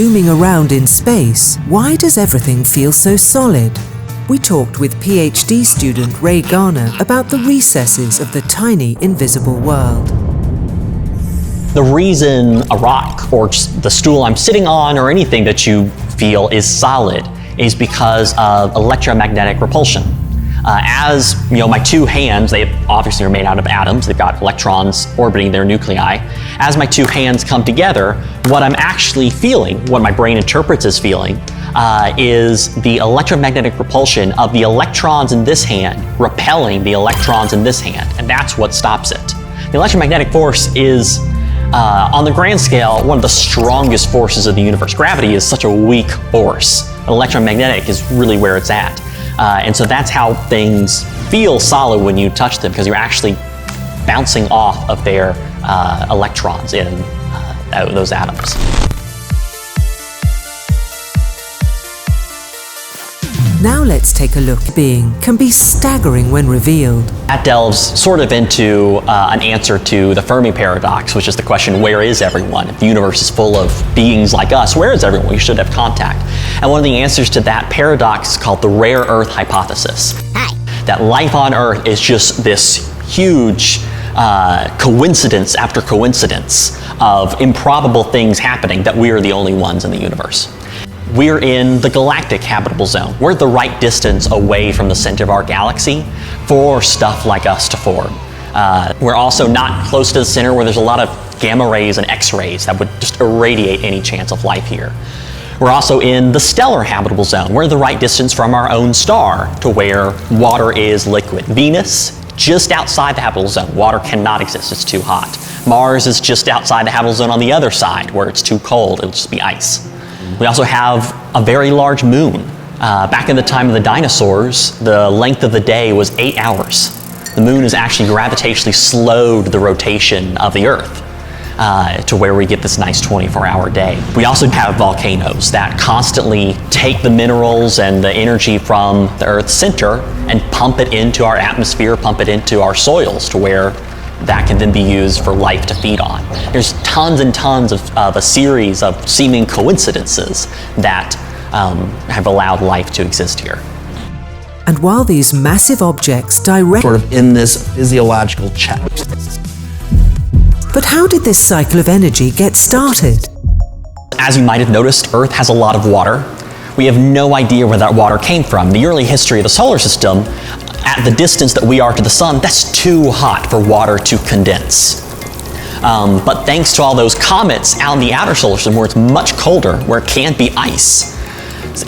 Zooming around in space, why does everything feel so solid? We talked with PhD student Ray Garner about the recesses of the tiny invisible world. The reason a rock or just the stool I'm sitting on or anything that you feel is solid is because of electromagnetic repulsion. As you know, my two hands, they obviously are made out of atoms. They've got electrons orbiting their nuclei. As my two hands come together, what I'm actually feeling, what my brain interprets as feeling, is the electromagnetic repulsion of the electrons in this hand repelling the electrons in this hand, and that's what stops it. The electromagnetic force is, on the grand scale, one of the strongest forces of the universe. Gravity is such a weak force. Electromagnetic is really where it's at. And so that's how things feel solid when you touch them, because you're actually bouncing off of their electrons in those atoms. Now let's take a look. Being can be staggering when revealed. That delves sort of into an answer to the Fermi paradox, which is the question, where is everyone? If the universe is full of beings like us, where is everyone? We should have contact. And one of the answers to that paradox is called the rare Earth hypothesis. Hi. That life on Earth is just this huge coincidence after coincidence of improbable things happening, that we are the only ones in the universe. We're in the galactic habitable zone. We're the right distance away from the center of our galaxy for stuff like us to form. We're also not close to the center where there's a lot of gamma rays and X-rays that would just irradiate any chance of life here. We're also in the stellar habitable zone. We're the right distance from our own star to where water is liquid. Venus, just outside the habitable zone. Water cannot exist, it's too hot. Mars is just outside the habitable zone on the other side where it's too cold, it'll just be ice. We also have a very large moon. Back in the time of the dinosaurs, the length of the day was 8 hours. The moon has actually gravitationally slowed the rotation of the Earth to where we get this nice 24-hour day. We also have volcanoes that constantly take the minerals and the energy from the Earth's center and pump it into our atmosphere, pump it into our soils to where that can then be used for life to feed on. There's tons and tons of a series of seeming coincidences that have allowed life to exist here. And while these massive objects direct sort of in this physiological check. But how did this cycle of energy get started? As you might have noticed, Earth has a lot of water. We have no idea where that water came from. The early history of the solar system, at the distance that we are to the sun, that's too hot for water to condense. But thanks to all those comets out in the outer solar system where it's much colder, where it can't be ice,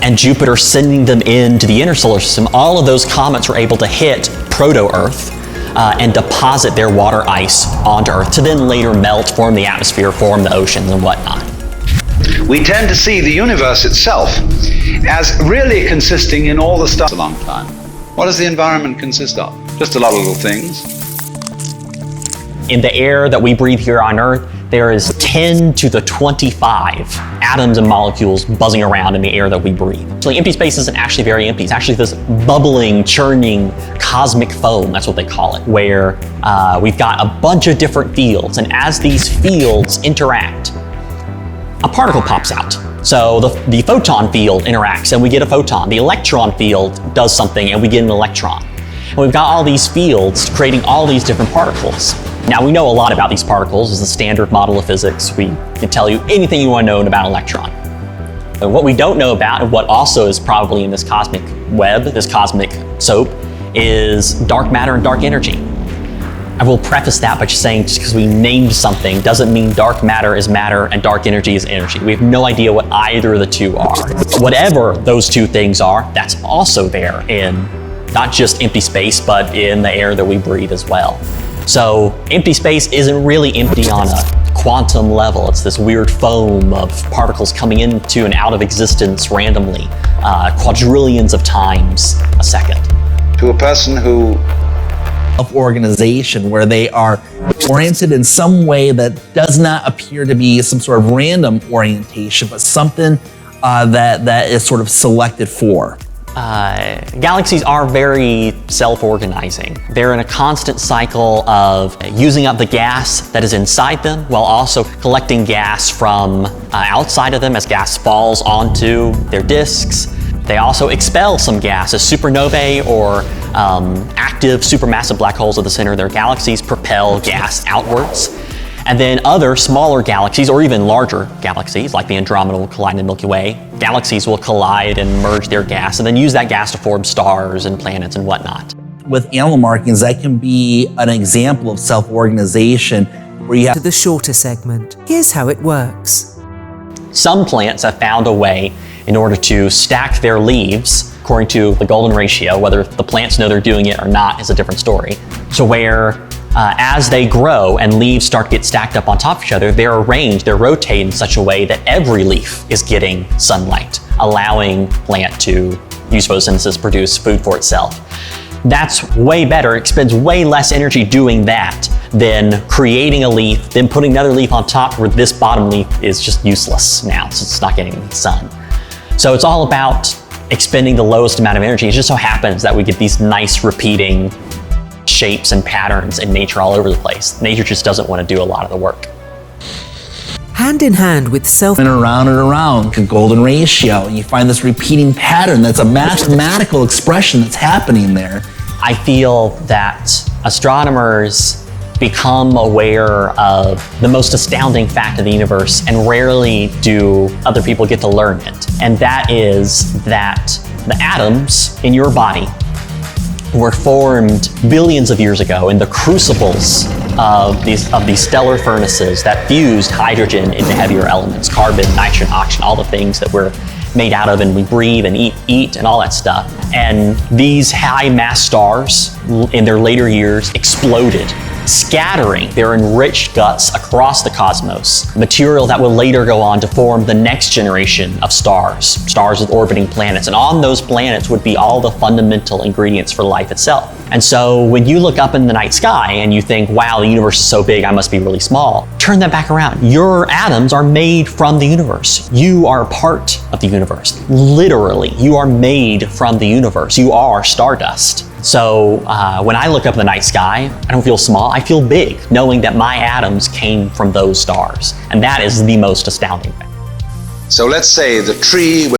and Jupiter sending them into the inner solar system, all of those comets were able to hit proto-Earth and deposit their water ice onto Earth to then later melt, form the atmosphere, form the oceans and whatnot. We tend to see the universe itself as really consisting in all the stuff a long time. What does the environment consist of? Just a lot of little things. In the air that we breathe here on Earth, there is 10 to the 25 atoms and molecules buzzing around in the air that we breathe. So the empty space isn't actually very empty. It's actually this bubbling, churning, cosmic foam, that's what they call it, where we've got a bunch of different fields, and as these fields interact, a particle pops out. So the photon field interacts and we get a photon. The electron field does something and we get an electron. And we've got all these fields creating all these different particles. Now we know a lot about these particles. It's the standard model of physics. We can tell you anything you want to know about an electron. But what we don't know about, and what also is probably in this cosmic web, this cosmic soap, is dark matter and dark energy. I will preface that by just saying just because we named something doesn't mean dark matter is matter and dark energy is energy. We have no idea what either of the two are. Whatever those two things are, that's also there in not just empty space, but in the air that we breathe as well. So empty space isn't really empty on a quantum level. It's this weird foam of particles coming into and out of existence randomly, quadrillions of times a second. To a person who Of organization, where they are oriented in some way that does not appear to be some sort of random orientation, but something that is sort of selected for. Galaxies are very self-organizing. They're in a constant cycle of using up the gas that is inside them while also collecting gas from outside of them as gas falls onto their disks. They also expel some gas as supernovae or active supermassive black holes at the center of their galaxies propel gas outwards. And then other smaller galaxies, or even larger galaxies, like the Andromeda will collide in the Milky Way, galaxies will collide and merge their gas, and then use that gas to form stars and planets and whatnot. With animal markings, that can be an example of self-organization where you have To the shorter segment, here's how it works. Some plants have found a way in order to stack their leaves according to the golden ratio. Whether the plants know they're doing it or not is a different story. So where as they grow and leaves start to get stacked up on top of each other, they're arranged, they're rotated in such a way that every leaf is getting sunlight, allowing plant to use photosynthesis, produce food for itself. That's way better, it expends way less energy doing that than creating a leaf, then putting another leaf on top where this bottom leaf is just useless now, so it's not getting any sun. So it's all about expending the lowest amount of energy. It just so happens that we get these nice repeating shapes and patterns in nature all over the place. Nature just doesn't want to do a lot of the work. Hand in hand with and around, the golden ratio. You find this repeating pattern that's a mathematical expression that's happening there. I feel that astronomers become aware of the most astounding fact of the universe, and rarely do other people get to learn it. And that is that the atoms in your body were formed billions of years ago in the crucibles of these stellar furnaces that fused hydrogen into heavier elements, carbon, nitrogen, oxygen, all the things that we're made out of and we breathe and eat and all that stuff. And these high mass stars in their later years exploded, scattering their enriched guts across the cosmos, material that will later go on to form the next generation of stars with orbiting planets. And on those planets would be all the fundamental ingredients for life itself. And so when you look up in the night sky and you think, wow, the universe is so big, I must be really small, turn that back around. Your atoms are made from the universe. You are part of the universe. Literally, you are made from the universe. You are stardust. So when I look up in the night sky, I don't feel small, I feel big, knowing that my atoms came from those stars. And that is the most astounding thing. So let's say the tree